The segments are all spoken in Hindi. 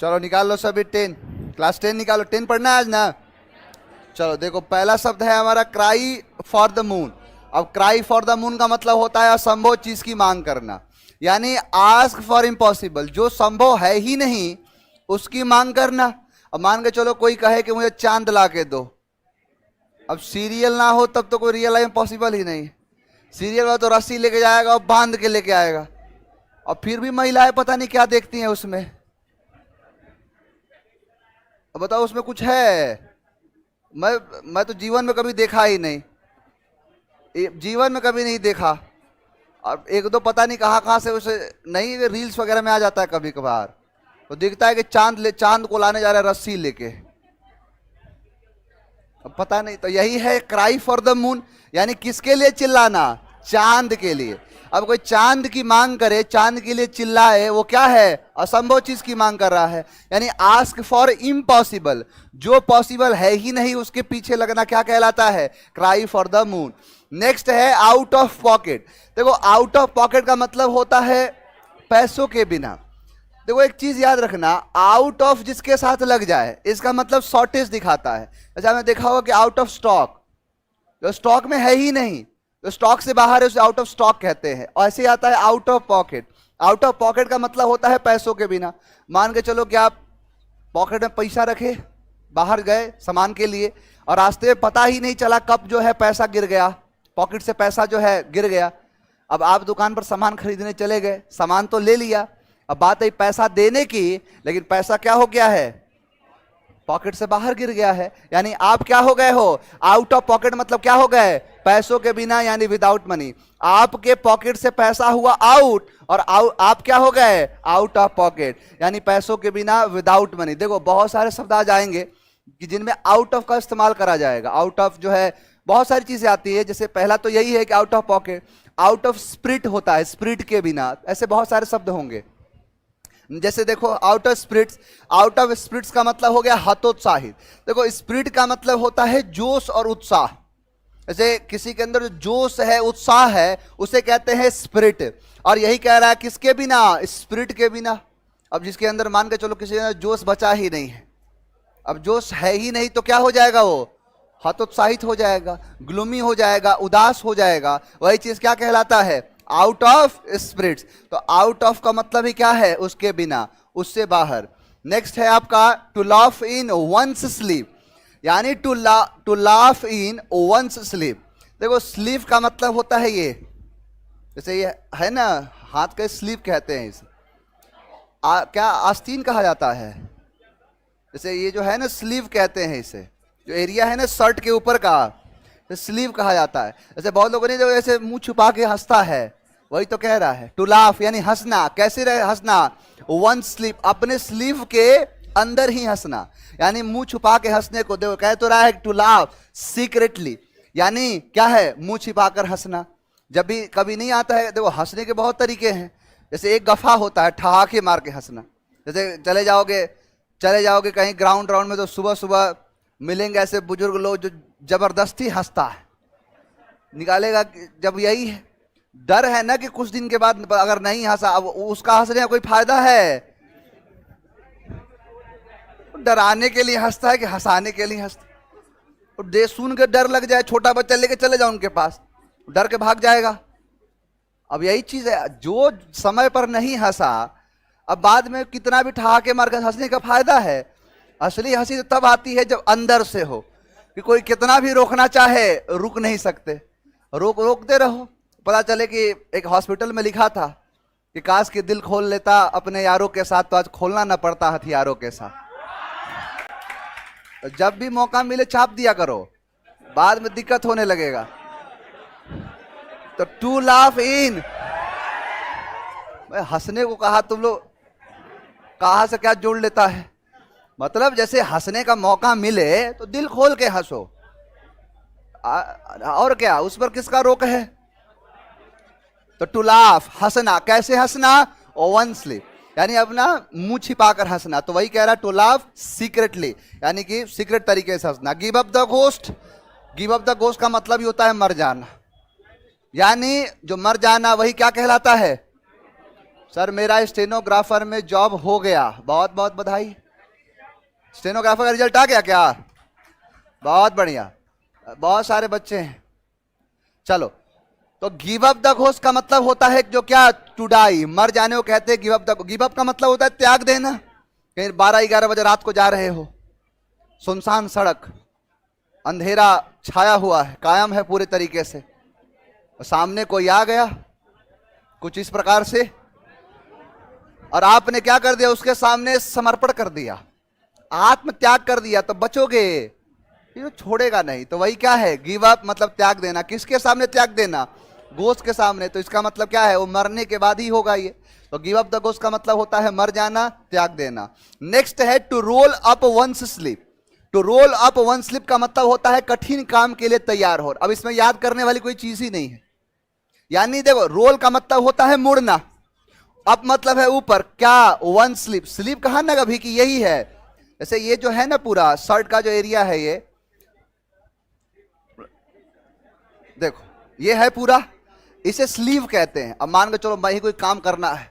चलो निकाल लो सभी 10, क्लास 10 निकालो। 10 पढ़ना है आज ना। चलो देखो, पहला शब्द है हमारा क्राई फॉर द मून। अब क्राई फॉर द मून का मतलब होता है असंभव चीज की मांग करना, यानी आस्क फॉर इम्पॉसिबल, जो संभव है ही नहीं उसकी मांग करना। अब मान के चलो कोई कहे कि मुझे चांद ला के दो, अब सीरियल ना हो तब तो कोई रियल लाइफ पॉसिबल ही नहीं। सीरियल में तो रस्सी लेके जाएगा और बांध के लेके आएगा, और फिर भी महिलाएं पता नहीं क्या देखती हैं उसमें। अब बताओ उसमें कुछ है? मैं तो जीवन में कभी देखा ही नहीं, जीवन में कभी नहीं देखा। और एक दो पता नहीं कहाँ से उसे, नहीं रील्स वगैरह में आ जाता है कभी कभार, तो दिखता है कि चांद को लाने जा रहा है रस्सी लेके। अब पता नहीं, तो यही है क्राई फॉर द मून, यानी किसके लिए चिल्लाना? चांद के लिए। अब कोई चांद की मांग करे, चांद के लिए चिल्लाए, वो क्या है? असंभव चीज की मांग कर रहा है, यानी आस्क फॉर इम्पॉसिबल, जो पॉसिबल है ही नहीं उसके पीछे लगना क्या कहलाता है? Cry for the moon. Next है आउट ऑफ पॉकेट। देखो आउट ऑफ पॉकेट का मतलब होता है पैसों के बिना। देखो एक चीज याद रखना, आउट ऑफ जिसके साथ लग जाए इसका मतलब शॉर्टेज दिखाता है। अच्छा आपने देखा होगा कि आउट ऑफ स्टॉक, जो स्टॉक में है ही नहीं, जो स्टॉक से बाहर है उसे आउट ऑफ स्टॉक कहते हैं। और ऐसे आता है out of pocket. Out of pocket का मतलब होता है पैसों के बिना। मान के चलो कि आप पॉकेट में पैसा रखे, बाहर गए सामान के लिए, और रास्ते में पता ही नहीं चला कब जो है पैसा गिर गया, पॉकेट से पैसा जो है गिर गया। अब आप दुकान पर सामान खरीदने चले गए, सामान तो ले लिया, अब बात है पैसा देने की, लेकिन पैसा क्या हो गया है? पॉकेट से बाहर गिर गया है, यानी आप क्या हो गए हो? Out of pocket. मतलब क्या हो गए? पैसों के बिना, यानी विदाउट मनी। आपके पॉकेट से पैसा हुआ आउट, और आप क्या हो गए? आउट ऑफ पॉकेट, यानी पैसों के बिना, विदाउट मनी। देखो बहुत सारे शब्द आ जाएंगे कि जिनमें आउट ऑफ का इस्तेमाल करा जाएगा। आउट ऑफ जो है बहुत सारी चीजें आती है, जैसे पहला तो यही है कि out of pocket. Out of spirit होता है, स्पिरिट के बिना, ऐसे बहुत सारे शब्द होंगे। जैसे देखो out of spirits, out of spirits का मतलब हो गया हतोत्साहित। देखो स्पिरिट का मतलब होता है जोश और उत्साह। जैसे किसी के अंदर जो जोश है, उत्साह है, उसे कहते हैं स्पिरिट। और यही कह रहा है किसके बिना? स्पिरिट के बिना। अब जिसके अंदर मान के चलो किसी के अंदर जोश बचा ही नहीं है, अब जोश है ही नहीं, तो क्या हो जाएगा? वो हतोत्साहित हो जाएगा, ग्लूमी हो जाएगा, उदास हो जाएगा। वही चीज क्या कहलाता है? Out of spirits. तो आउट ऑफ का मतलब ही क्या है? उसके बिना, उससे बाहर। नेक्स्ट है आपका to laugh in one's sleep, यानी to laugh in one's sleep. देखो स्लीप का मतलब होता है ये, जैसे ये है ना हाथ का स्लीप कहते हैं इसे, क्या आस्तीन कहा जाता है। जैसे ये जो है ना स्लीव कहते हैं इसे, जो एरिया है ना शर्ट के ऊपर का, तो स्लीव कहा जाता है। जैसे बहुत लोगों ने जो ऐसे मुंह छुपा के हंसता है, वही तो कह रहा है टू लाफ, यानी हंसना। कैसे रहे हंसना? वन स्लीप, अपने स्लीव के अंदर ही हंसना, यानी मुंह छुपा के हंसने को। देखो कह तो रहा है टू लाफ सीक्रेटली, यानी क्या है? मुंह छिपाकर हंसना। जब भी कभी नहीं आता है, देखो हंसने के बहुत तरीके हैं। जैसे एक गफा होता है ठहाके मार के हंसना। जैसे चले जाओगे कहीं ग्राउंड में, तो सुबह सुबह मिलेंगे ऐसे बुजुर्ग लोग जो जबरदस्ती हंसता है, निकालेगा। जब यही है डर है ना कि कुछ दिन के बाद अगर नहीं हंसा, अब उसका हंसने का कोई फायदा है? डराने के लिए हंसता है कि हंसाने के लिए हंसता? और दे सुन के डर लग जाए, छोटा बच्चा लेके चले जाओ उनके पास, डर के भाग जाएगा। अब यही चीज है, जो समय पर नहीं हंसा, अब बाद में कितना भी ठहाके मारकर हंसने का फायदा है? असली हंसी तो तब आती है जब अंदर से हो, कि कोई कितना भी रोकना चाहे रुक नहीं सकते, रोकते रहो। पता चले कि एक हॉस्पिटल में लिखा था कि काश कि दिल खोल लेता अपने यारों के साथ, तो आज खोलना ना पड़ता हथियारों के साथ। तो जब भी मौका मिले छाप दिया करो, बाद में दिक्कत होने लगेगा। तो टू लाफ इन, मैं हंसने को कहा, तुम लोग कहां से क्या जोड़ लेता है? मतलब जैसे हंसने का मौका मिले तो दिल खोल के हंसो, और क्या उस पर किसका रोक है? तो टू लाफ, हंसना। कैसे हंसना? वन स्लीप, यानी अपना मुंह छिपाकर हंसना। तो वही कह रहा है टू लाफ सीक्रेटली, यानी कि सीक्रेट तरीके से हंसना। Give up the ghost, give up the ghost का मतलब ही होता है मर जाना, यानी जो मर जाना वही क्या कहलाता है? सर मेरा स्टेनोग्राफर में जॉब हो गया, बहुत बहुत बधाई। स्टेनोग्राफर का रिजल्ट आ गया क्या? बहुत बढ़िया, बहुत सारे बच्चे हैं। चलो, तो गिव अप द घोस्ट का मतलब होता है जो क्या, टू डाई, मर जाने को कहते हैं give up the. Give up का मतलब होता है त्याग देना। कहीं 12-11 बजे रात को जा रहे हो, सुनसान सड़क, अंधेरा छाया हुआ है, कायम है पूरे तरीके से, सामने कोई आ गया कुछ इस प्रकार से, और आपने क्या कर दिया, उसके सामने समर्पण कर दिया, आत्म त्याग कर दिया, तो बचोगे, ये छोड़ेगा नहीं। तो वही क्या है, गिव अप मतलब त्याग देना। किसके सामने त्याग देना? घोस्ट के सामने। तो इसका मतलब क्या है, वो मरने के बाद ही होगा ये। तो गिव अप द घोस्ट का मतलब होता है मर जाना, त्याग देना। नेक्स्ट है to roll up one's sleeve. To roll up one sleeve का मतलब होता है कठिन काम के लिए तैयार हो। अब इसमें याद करने वाली कोई चीज ही नहीं है। यानी देखो, रोल का मतलब होता है मुड़ना, अप मतलब है ऊपर, क्या, वन स्लीप। स्लीप कहा ना कभी कि यही है, जैसे ये जो है ना पूरा शर्ट का जो एरिया है, ये देखो, ये है पूरा, इसे स्लीव कहते हैं। अब मान के चलो मैं ही कोई काम करना है,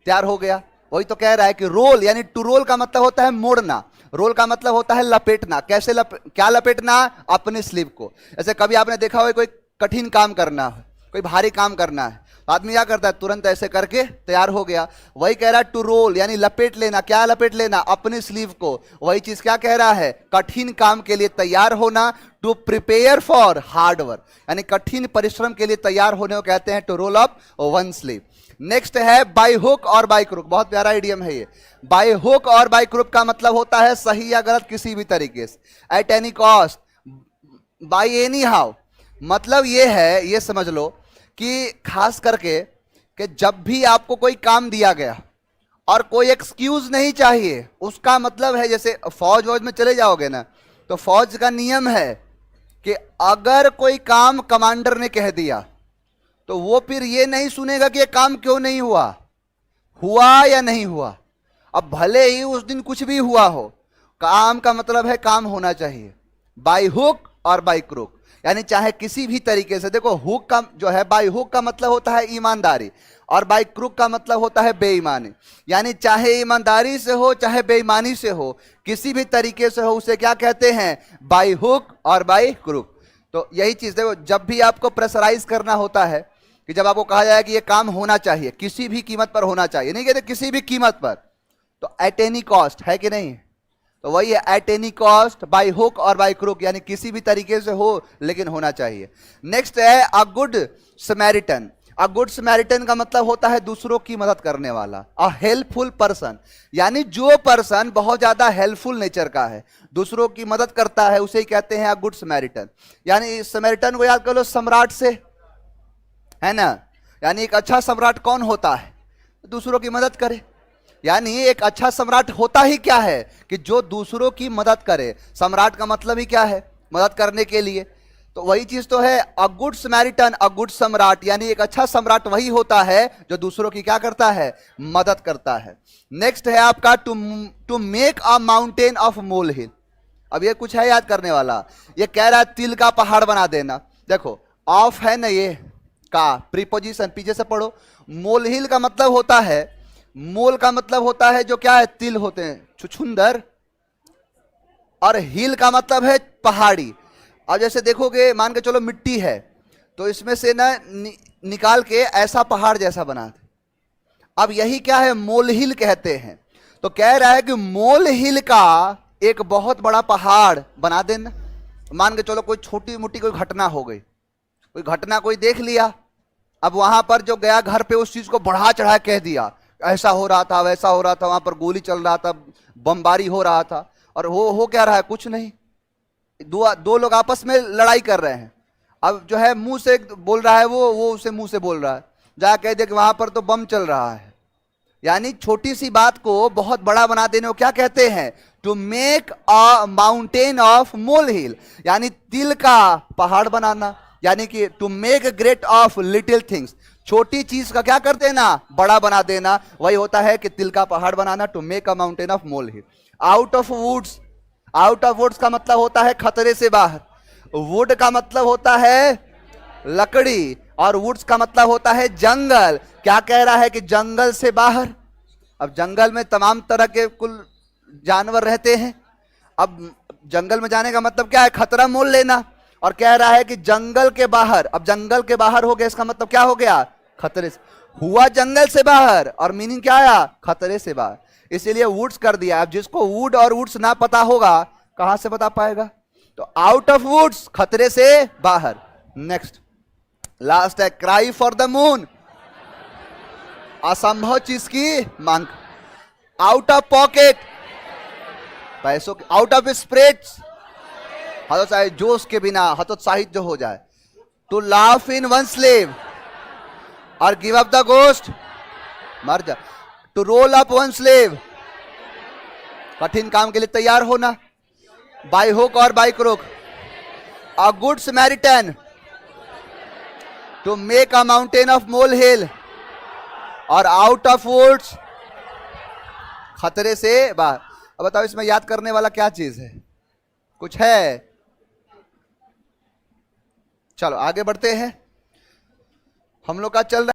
तैयार हो गया, वही तो कह रहा है कि रोल, यानी टू रोल का मतलब होता है मोड़ना, रोल का मतलब होता है लपेटना। कैसे क्या लपेटना? अपने स्लीव को। जैसे कभी आपने देखा हो कोई कठिन काम करना है, कोई भारी काम करना है, तो आदमी क्या करता है, तुरंत ऐसे करके तैयार हो गया। वही कह रहा है टू रोल, यानी लपेट लेना। क्या लपेट लेना? अपने स्लीव को। वही चीज क्या कह रहा है, कठिन काम के लिए तैयार होना, to prepare for hard work, यानी कठिन परिश्रम के लिए तैयार होने को कहते हैं to roll up one sleeve. Next है बाय हुक और बाय क्रुक। बहुत प्यारा आइडियम है ये। बाय हुक और बाय क्रुक का मतलब होता है सही या गलत किसी भी तरीके से, at any cost, by any how. मतलब ये है, ये समझ लो कि खास करके कि जब भी आपको कोई काम दिया गया और कोई एक्सक्यूज नहीं चाहिए, उसका मतलब है, जैसे फौज वौज में चले जाओगे ना, तो फौज का नियम है कि अगर कोई काम कमांडर ने कह दिया तो वो फिर ये नहीं सुनेगा कि ये काम क्यों नहीं हुआ, हुआ या नहीं हुआ। अब भले ही उस दिन कुछ भी हुआ हो, काम का मतलब है काम होना चाहिए, बाय हुक और बाय क्रुक, यानी चाहे किसी भी तरीके से। देखो, हुक का जो है, बाय हुक का मतलब होता है ईमानदारी, और बाय क्रुक का मतलब होता है बेईमानी। यानी चाहे ईमानदारी से हो चाहे बेईमानी से हो, किसी भी तरीके से हो, उसे क्या कहते हैं, बाय हुक और बाय क्रुक। तो यही चीज देखो, जब भी आपको प्रेशराइज करना होता है, कि जब आपको कहा जाए कि ये काम होना चाहिए, किसी भी कीमत पर होना चाहिए, नहीं कहते किसी भी कीमत पर, तो एट एनी कॉस्ट, है कि नहीं? तो वही है, at any cost, bye hook और बाय क्रुक, यानी किसी भी तरीके से हो लेकिन होना चाहिए। नेक्स्ट है अ गुड समैरिटन। अ गुड समैरिटन का मतलब होता है दूसरों की मदद करने वाला, अ हेल्पफुल पर्सन, यानी जो पर्सन बहुत ज्यादा हेल्पफुल नेचर का है, दूसरों की मदद करता है, उसे ही कहते हैं अ गुड समैरिटन। यानी समैरिटन को याद कर लो सम्राट से, है ना। यानी एक अच्छा सम्राट कौन होता है, दूसरों की मदद करे। यानी एक अच्छा सम्राट होता ही क्या है, कि जो दूसरों की मदद करे। सम्राट का मतलब ही क्या है, मदद करने के लिए। तो वही चीज तो है, अ गुड समैरिटन, अ गुड सम्राट, यानी एक अच्छा सम्राट वही होता है जो दूसरों की क्या करता है, मदद करता है। नेक्स्ट है आपका to make a mountain of mole hill. अब ये कुछ है याद करने वाला, ये कह रहा है तिल का पहाड़ बना देना। देखो, ऑफ है ना, ये का प्रीपोजिशन, पीछे से पढ़ो। मोल हिल का मतलब होता है, मोल का मतलब होता है जो क्या है, तिल होते हैं, छुछुंदर, और हिल का मतलब है पहाड़ी। अब जैसे देखोगे, मान के चलो मिट्टी है, तो इसमें से ना निकाल के ऐसा पहाड़ जैसा बना दे। अब यही क्या है, मोल हिल कहते हैं। तो कह रहा है कि मोल हिल का एक बहुत बड़ा पहाड़ बना देना। मान के चलो कोई छोटी मोटी कोई घटना हो गई, कोई घटना कोई देख लिया, अब वहां पर जो गया घर पे उस चीज को बढ़ा चढ़ा कह दिया, ऐसा हो रहा था, वैसा हो रहा था, वहां पर गोली चल रहा था, बमबारी हो रहा था, और हो क्या रहा है, कुछ नहीं, दो लोग आपस में लड़ाई कर रहे हैं। अब जो है मुंह से बोल रहा है, वो उसे मुंह से बोल रहा है, जा कह दे कि वहां पर तो बम चल रहा है। यानी छोटी सी बात को बहुत बड़ा बना देने को क्या कहते हैं, to make a mountain of mole hill, यानी तिल का पहाड़ बनाना। यानी कि to make great of little things, छोटी चीज का क्या कर देना, बड़ा बना देना, वही होता है कि तिल का पहाड़ बनाना, to make a mountain of mole hill. Out of woods, out of woods का मतलब होता है खतरे से बाहर, वुड का मतलब होता है लकड़ी, और वुड्स का मतलब होता है जंगल। क्या कह रहा है कि जंगल से बाहर। अब जंगल में तमाम तरह के कुल जानवर रहते हैं। अब जंगल में जाने का मतलब क्या है, खतरा मोल लेना। और कह रहा है कि जंगल के बाहर, अब जंगल के बाहर हो गया, इसका मतलब क्या हो गया, खतरे से। हुआ जंगल से बाहर और मीनिंग क्या आया, खतरे से बाहर, इसीलिए वुड्स कर दिया। अब जिसको वुड और वुड्स ना पता होगा कहां से बता पाएगा, तो आउट ऑफ वुड्स, खतरे से बाहर। नेक्स्ट लास्ट है क्राई फॉर द मून, असंभव चीज की मांग। आउट ऑफ पॉकेट, पैसों के, आउट ऑफ स्प्रिट्स, हतोत्साहित, जोश के बिना हतोत्साहित जो हो जाए। To laugh in one sleeve और गिव अप द गोस्ट, मर जा। To roll up one sleeve, कठिन काम के लिए तैयार होना, बाय हुक और by crook. A good Samaritan, to make a mountain of mole hill. और आउट ऑफ वुड्स, खतरे से बाहर। अब बताओ इसमें याद करने वाला क्या चीज है, कुछ है? चलो आगे बढ़ते हैं, हम लोग का चल रहा है